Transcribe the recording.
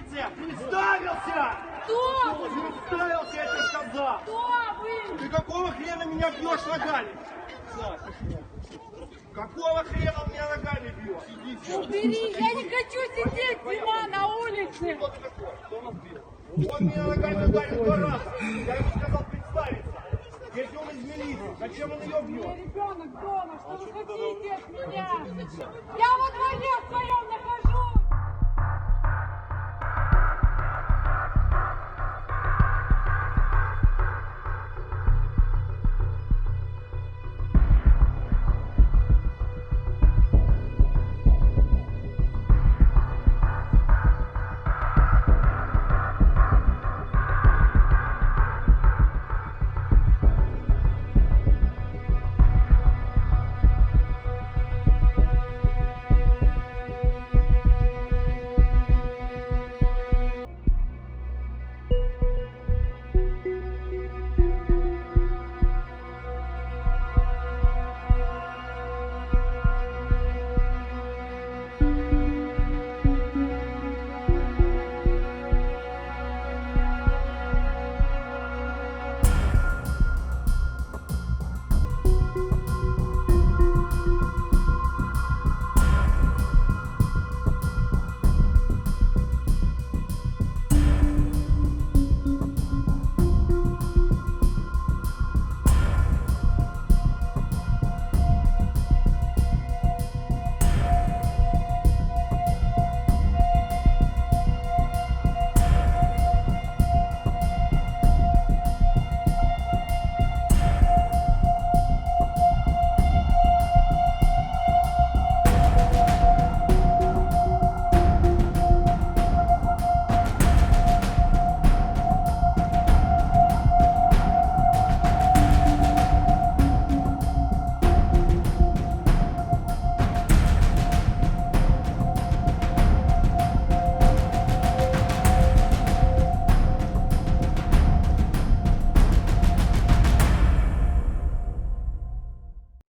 милиция! Представился! Кто вы? Представился, я тебе сказал! Кто вы? Ты какого хрена меня бьешь ногами? Какого хрена он меня ногами бьет? Иди сюда. Убери, я не хочу сидеть зима на улице. Кто ты такой? Кто нас бил? Он меня ногами ударил 2 раза. Я ему сказал представиться. Если он из милиции, зачем он ее У меня бьет? ребенок дома, что вы хотите от меня? Я во дворе в своем нахожусь.